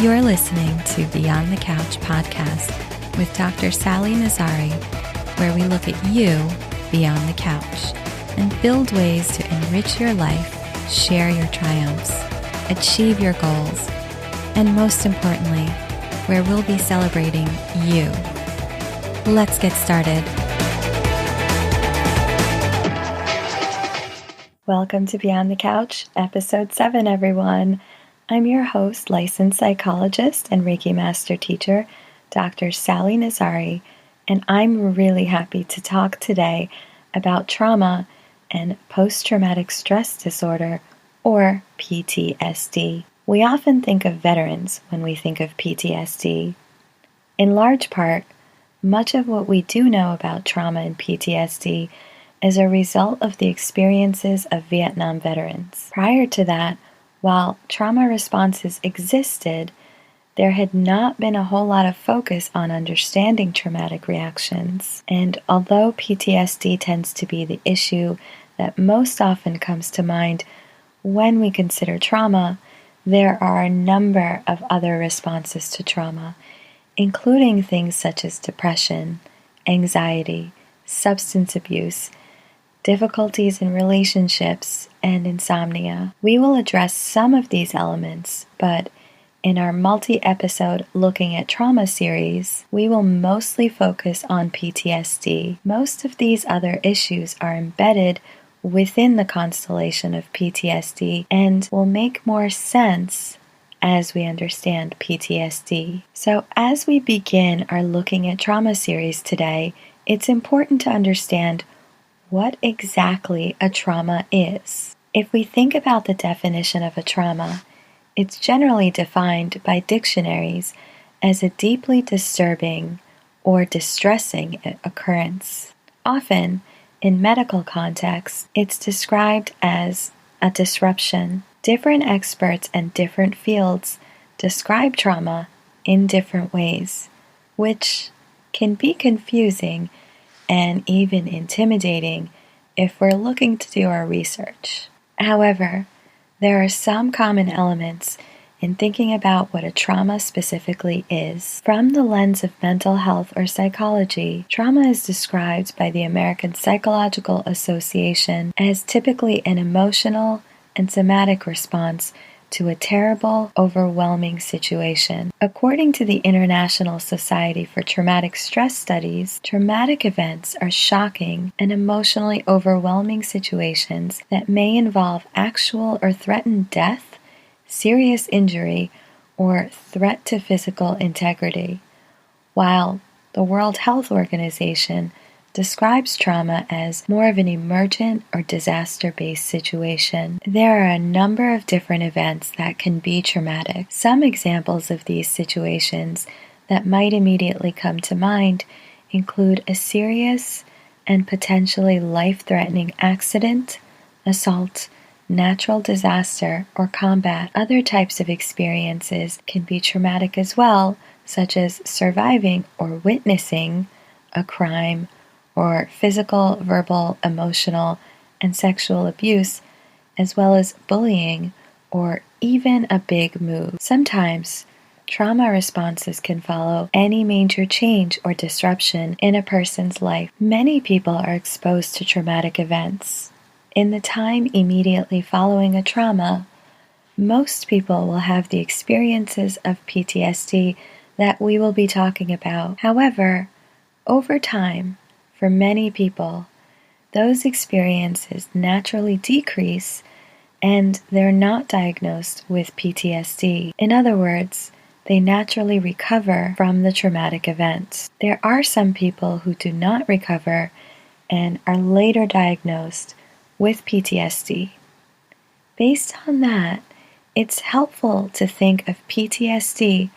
You're listening to Beyond the Couch podcast with Dr. Sally Nazari, where we look at you beyond the couch and build ways to enrich your life, share your triumphs, achieve your goals, and most importantly, where we'll be celebrating you. Let's get started. Welcome to Beyond the Couch, episode 7, everyone. I'm your host, licensed psychologist and Reiki master teacher, Dr. Sally Nazari, and I'm really happy to talk today about trauma and post-traumatic stress disorder, or PTSD. We often think of veterans when we think of PTSD. In large part, much of what we do know about trauma and PTSD is a result of the experiences of Vietnam veterans. Prior to that, while trauma responses existed, there had not been a whole lot of focus on understanding traumatic reactions. And although PTSD tends to be the issue that most often comes to mind when we consider trauma, there are a number of other responses to trauma, including things such as depression, anxiety, substance abuse, difficulties in relationships, and insomnia. We will address some of these elements, but in our multi-episode Looking at Trauma series, we will mostly focus on PTSD. Most of these other issues are embedded within the constellation of PTSD and will make more sense as we understand PTSD. So as we begin our Looking at Trauma series today, it's important to understand what exactly a trauma is. If we think about the definition of a trauma, it's generally defined by dictionaries as a deeply disturbing or distressing occurrence. Often, in medical contexts, it's described as a disruption. Different experts and different fields describe trauma in different ways, which can be confusing and even intimidating if we're looking to do our research. However, there are some common elements in thinking about what a trauma specifically is. From the lens of mental health or psychology, trauma is described by the American Psychological Association as typically an emotional and somatic response to a terrible, overwhelming situation. According to the International Society for Traumatic Stress Studies, traumatic events are shocking and emotionally overwhelming situations that may involve actual or threatened death, serious injury, or threat to physical integrity, while the World Health Organization describes trauma as more of an emergent or disaster-based situation. There are a number of different events that can be traumatic. Some examples of these situations that might immediately come to mind include a serious and potentially life-threatening accident, assault, natural disaster, or combat. Other types of experiences can be traumatic as well, such as surviving or witnessing a crime, or physical, verbal, emotional, and sexual abuse, as well as bullying or even a big move. Sometimes, trauma responses can follow any major change or disruption in a person's life. Many people are exposed to traumatic events. In the time immediately following a trauma, most people will have the experiences of PTSD that we will be talking about. However, over time, for many people, those experiences naturally decrease and they're not diagnosed with PTSD. In other words, they naturally recover from the traumatic event. There are some people who do not recover and are later diagnosed with PTSD. Based on that, it's helpful to think of PTSD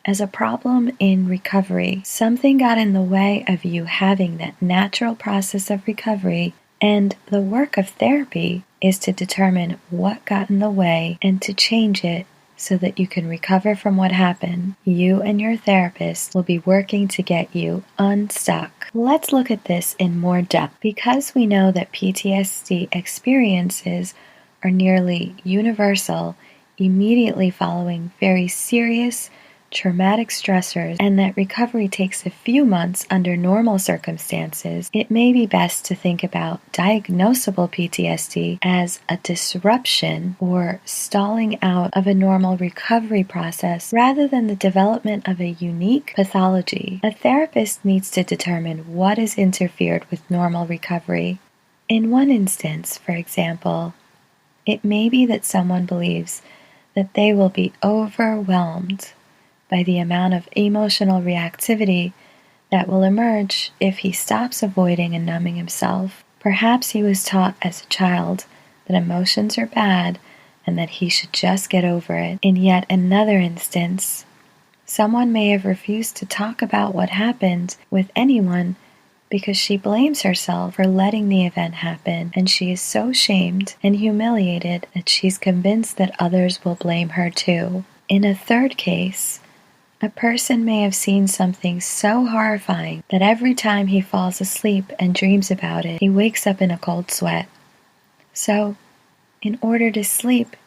as a problem in recovery. Something got in the way of you having that natural process of recovery, and the work of therapy is to determine what got in the way and to change it so that you can recover from what happened. You and your therapist will be working to get you unstuck. Let's look at this in more depth. Because we know that PTSD experiences are nearly universal immediately following very serious traumatic stressors and that recovery takes a few months under normal circumstances, it may be best to think about diagnosable PTSD as a disruption or stalling out of a normal recovery process rather than the development of a unique pathology. A therapist needs to determine what has interfered with normal recovery. In one instance, for example, it may be that someone believes that they will be overwhelmed by the amount of emotional reactivity that will emerge if he stops avoiding and numbing himself. Perhaps he was taught as a child that emotions are bad and that he should just get over it. In yet another instance, someone may have refused to talk about what happened with anyone because she blames herself for letting the event happen, and she is so shamed and humiliated that she's convinced that others will blame her too. In a third case, a person may have seen something so horrifying that every time he falls asleep and dreams about it, he wakes up in a cold sweat. So, in order to sleep,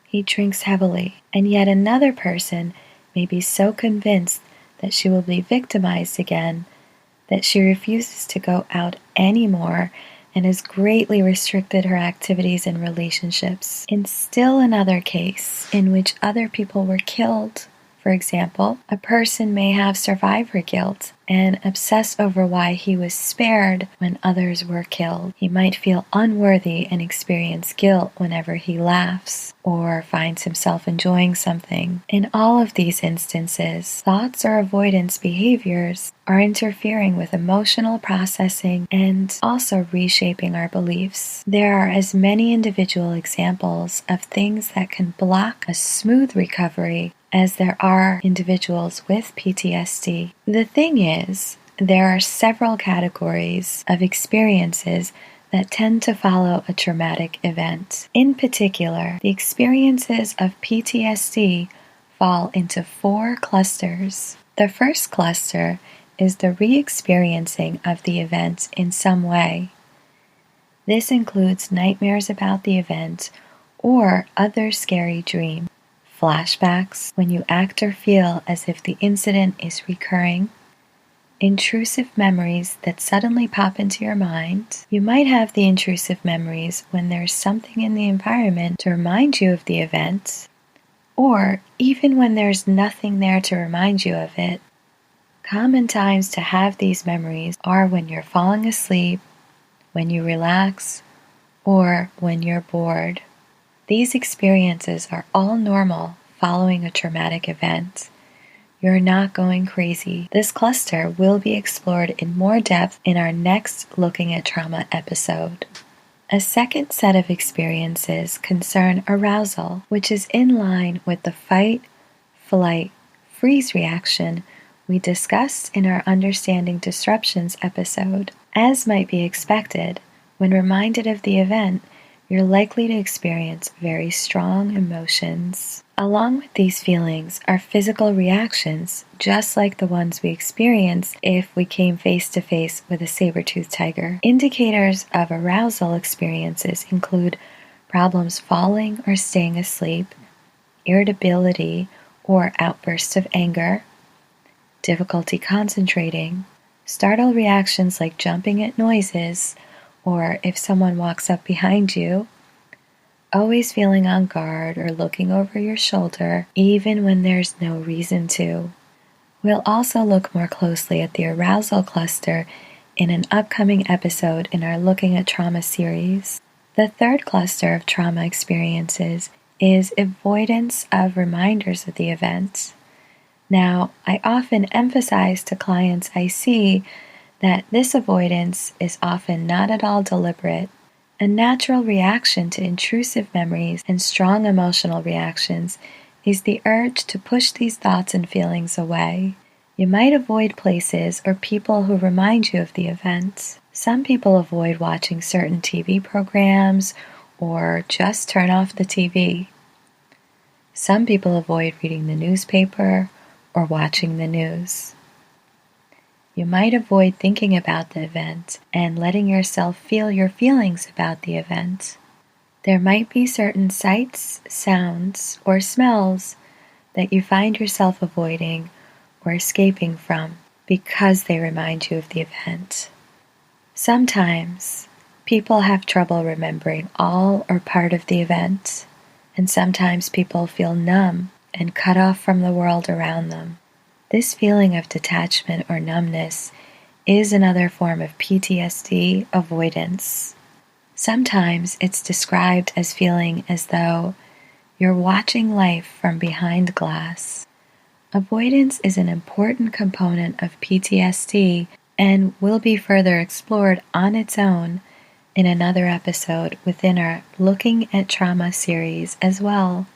he drinks heavily. And yet another person may be so convinced that she will be victimized again that she refuses to go out anymore and has greatly restricted her activities and relationships. In still another case in which other people were killed, for example, a person may have survivor guilt and obsess over why he was spared when others were killed. He might feel unworthy and experience guilt whenever he laughs or finds himself enjoying something. In all of these instances, thoughts or avoidance behaviors are interfering with emotional processing and also reshaping our beliefs. There are as many individual examples of things that can block a smooth recovery as there are individuals with PTSD. The thing is, there are several categories of experiences that tend to follow a traumatic event. In particular, the experiences of PTSD fall into 4 clusters. The first cluster is the re-experiencing of the event in some way. This includes nightmares about the event or other scary dreams. Flashbacks, when you act or feel as if the incident is recurring. Intrusive memories that suddenly pop into your mind. You might have the intrusive memories when there's something in the environment to remind you of the event, or even when there's nothing there to remind you of it. Common times to have these memories are when you're falling asleep, when you relax, or when you're bored. These experiences are all normal following a traumatic event. You're not going crazy. This cluster will be explored in more depth in our next Looking at Trauma episode. A second set of experiences concern arousal, which is in line with the fight, flight, freeze reaction we discussed in our Understanding Disruptions episode. As might be expected, when reminded of the event, you're likely to experience very strong emotions. Along with these feelings are physical reactions, just like the ones we experience if we came face to face with a saber-toothed tiger. Indicators of arousal experiences include problems falling or staying asleep, irritability or outbursts of anger, difficulty concentrating, startle reactions like jumping at noises, or if someone walks up behind you, always feeling on guard or looking over your shoulder, even when there's no reason to. We'll also look more closely at the arousal cluster in an upcoming episode in our Looking at Trauma series. The third cluster of trauma experiences is avoidance of reminders of the event. Now, I often emphasize to clients I see that this avoidance is often not at all deliberate. A natural reaction to intrusive memories and strong emotional reactions is the urge to push these thoughts and feelings away. You might avoid places or people who remind you of the event. Some people avoid watching certain TV programs or just turn off the TV. Some people avoid reading the newspaper or watching the news. You might avoid thinking about the event and letting yourself feel your feelings about the event. There might be certain sights, sounds, or smells that you find yourself avoiding or escaping from because they remind you of the event. Sometimes people have trouble remembering all or part of the event, and sometimes people feel numb and cut off from the world around them. This feeling of detachment or numbness is another form of PTSD avoidance. Sometimes it's described as feeling as though you're watching life from behind glass. Avoidance is an important component of PTSD and will be further explored on its own in another episode within our Looking at Trauma series as well.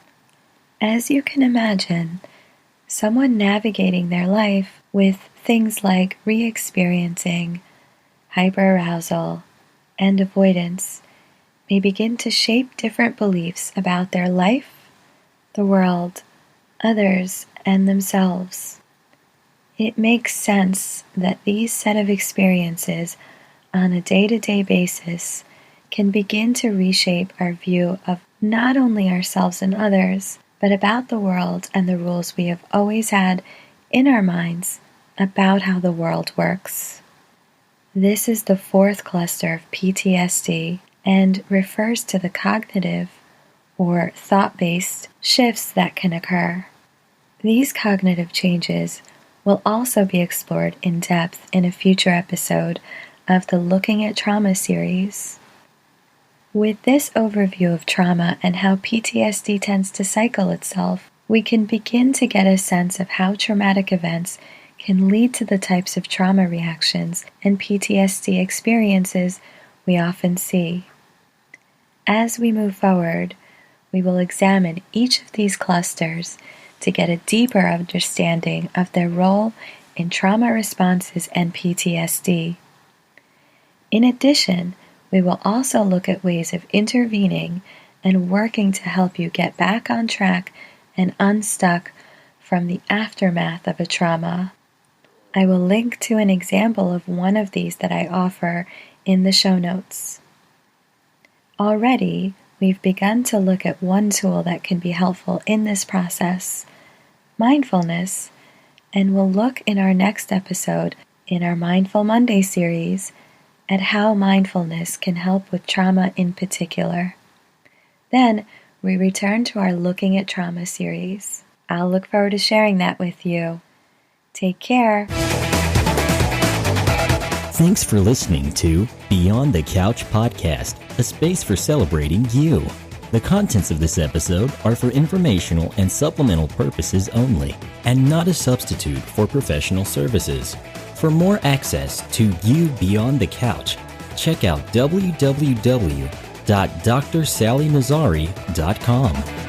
As you can imagine, someone navigating their life with things like re-experiencing, hyperarousal, and avoidance may begin to shape different beliefs about their life, the world, others, and themselves. It makes sense that these set of experiences on a day-to-day basis can begin to reshape our view of not only ourselves and others, but about the world and the rules we have always had in our minds about how the world works. This is the fourth cluster of PTSD and refers to the cognitive or thought-based shifts that can occur. These cognitive changes will also be explored in depth in a future episode of the Looking at Trauma series. With this overview of trauma and how PTSD tends to cycle itself, we can begin to get a sense of how traumatic events can lead to the types of trauma reactions and PTSD experiences we often see. As we move forward, we will examine each of these clusters to get a deeper understanding of their role in trauma responses and PTSD. In addition, we will also look at ways of intervening and working to help you get back on track and unstuck from the aftermath of a trauma. I will link to an example of one of these that I offer in the show notes. Already, we've begun to look at one tool that can be helpful in this process, mindfulness, and we'll look in our next episode in our Mindful Monday series at how mindfulness can help with trauma in particular. Then, we return to our Looking at Trauma series. I'll look forward to sharing that with you. Take care. Thanks for listening to Beyond the Couch Podcast, a space for celebrating you. The contents of this episode are for informational and supplemental purposes only, and not a substitute for professional services. For more access to You Beyond the Couch, check out www.drsallynazari.com.